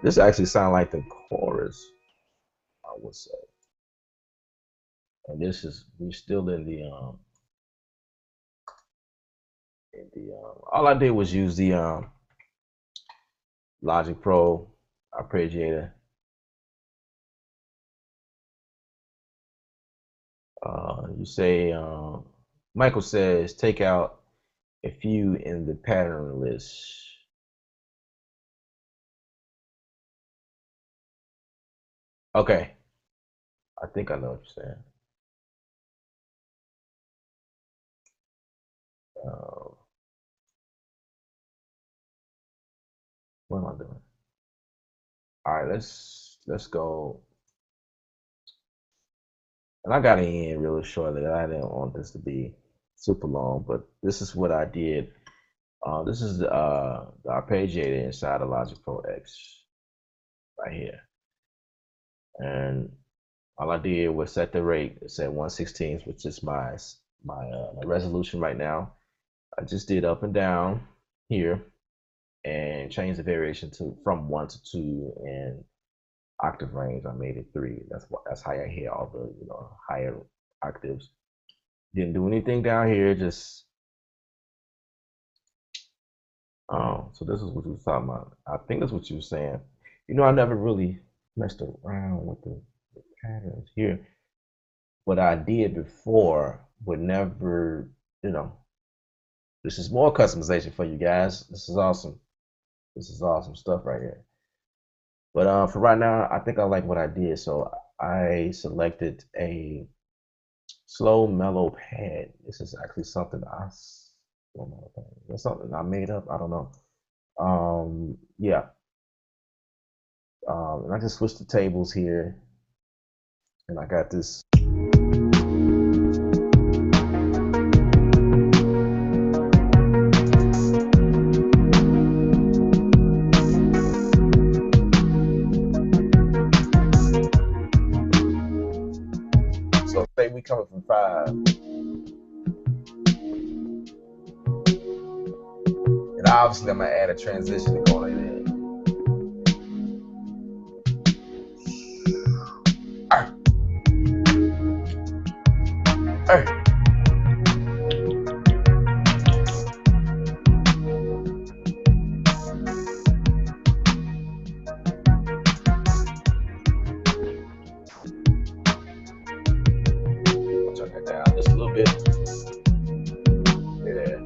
This actually sounds like the chorus, I would say. And this is we're still in the all I did was use the Logic Pro arpeggiator. You say Michael says take out a few in the pattern list. Okay, I think I know what you're saying. Uh, what am I doing? All right, let's go. And I got it in really shortly. I didn't want this to be super long, but this is what I did. This is the arpeggiator inside the Logic Pro X right here. And all I did was set the rate. It said 1/16, which is my resolution right now. I just did up and down here and changed the variation to from 1 to 2 and octave range. I made it 3. That's how I hear all the higher octaves. Didn't do anything down here. Just so this is what you were talking about. I think that's what you were saying. I never really messed around with the patterns here. What I did before would never, this is more customization for you guys. This is awesome. This is awesome stuff right here. But for right now, I think I like what I did. So I selected a slow mellow pad. This is actually something that's something I made up. I don't know. Yeah. And I just switched the tables here, and I got this. So say we coming from 5, and obviously I'm gonna add a transition to go in there. Turn that down just a little bit. Yeah.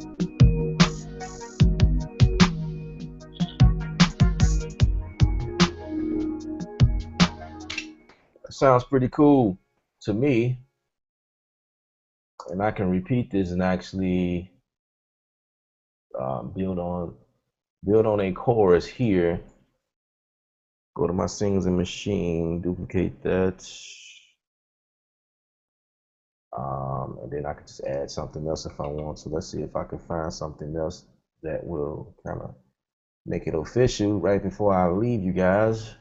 That sounds pretty cool to me. And I can repeat this and actually build on a chorus here. Go to my sings and machine, duplicate that. And then I can just add something else if I want. So let's see if I can find something else that will kind of make it official right before I leave you guys.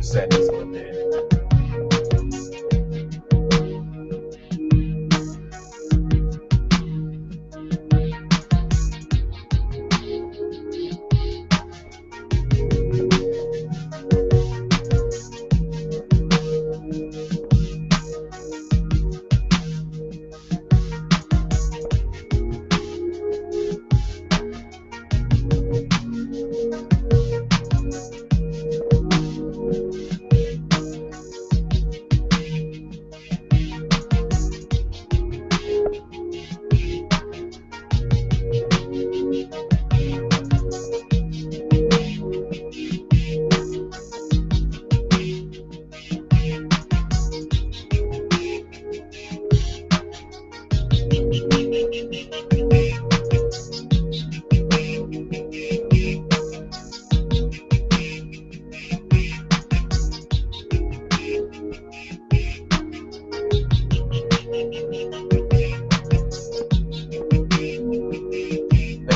Seconds a little bit.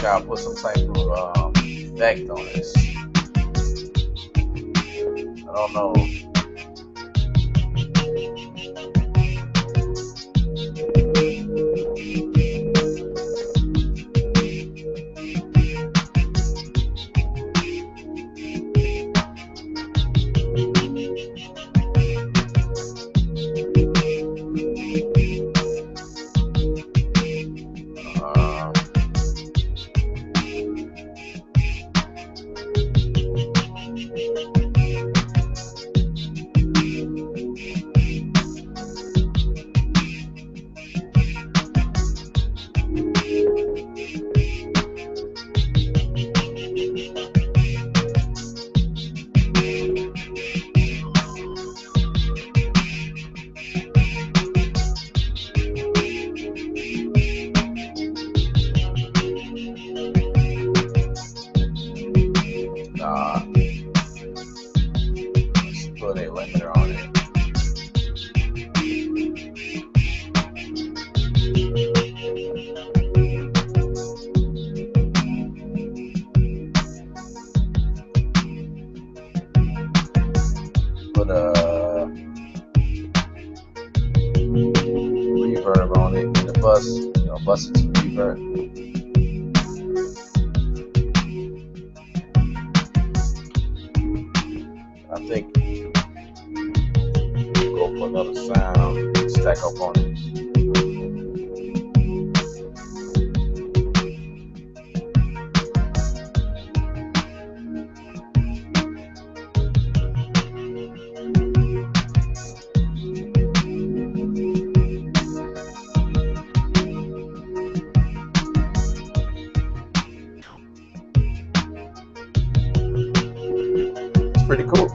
I'll put some type of effect on this. I don't know. bus, bust it to reverb. I think we'll go for another sound, stack up on it. It's pretty cool.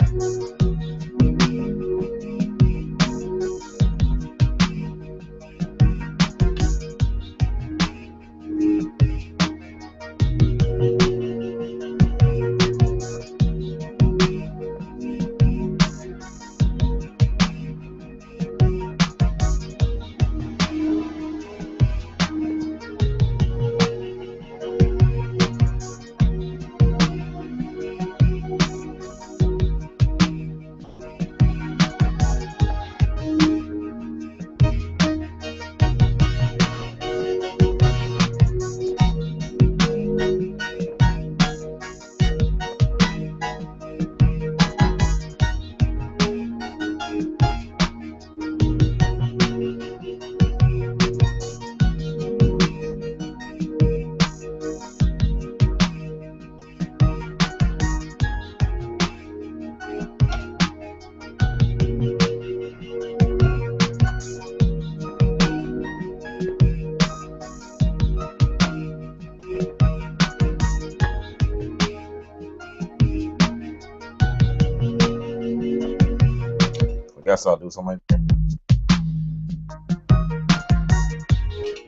I guess I'll do something like that.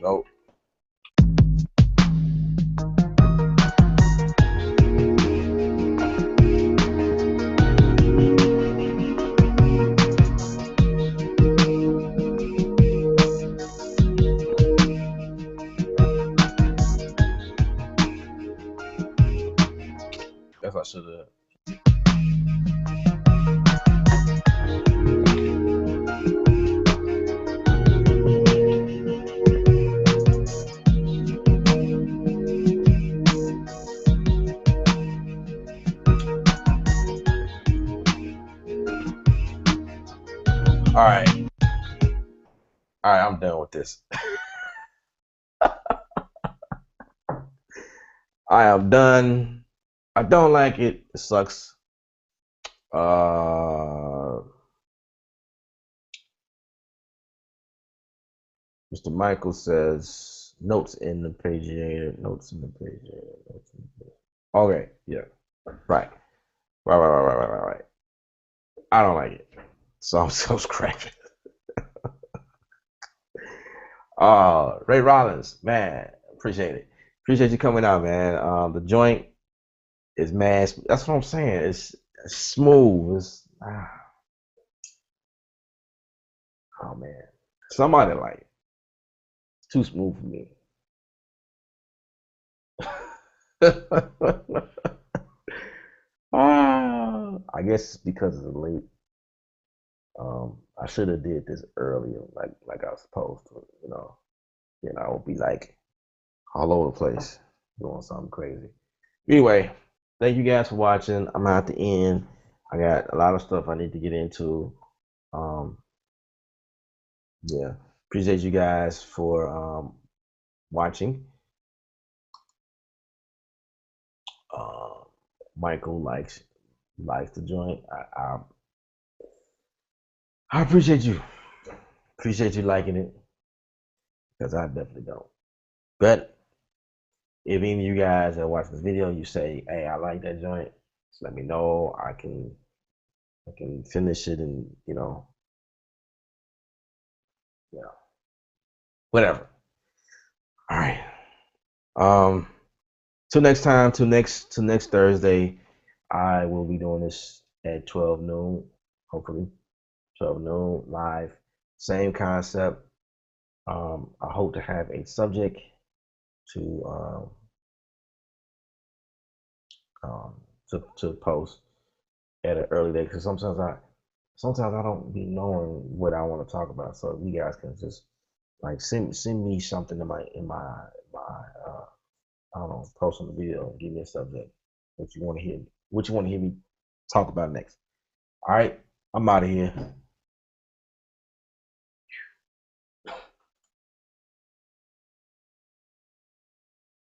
Nope. Guess I should have. All right, I'm done with this. I am done. I don't like it. It sucks. Mr. Michael says notes in the pager. Notes in the pager. Okay, yeah, right. I don't like it, so I'm so scrapping. Ray Rollins, man, appreciate it. Appreciate you coming out, man. The joint is mad. That's what I'm saying. It's smooth. Oh man, somebody like it. It's too smooth for me. I guess because it's late. I should have did this earlier, like I was supposed to, Then I would be like all over the place doing something crazy. Anyway, thank you guys for watching. I'm at the end. I got a lot of stuff I need to get into. Yeah, appreciate you guys for watching. Michael likes the joint. I appreciate you. Appreciate you liking it, because I definitely don't. But if any of you guys that watch this video, you say, "Hey, I like that joint," just let me know. I can finish it, and whatever. All right. Till next time. Till next Thursday, I will be doing this at 12 noon. Hopefully, 12 noon live. Same concept. I hope to have a subject to post at an early day, because sometimes I don't be knowing what I want to talk about. So you guys can just Like send me something in my I don't know, post on the video and give me a subject. What you want to hear? What you want to hear me talk about next? All right, I'm out of here.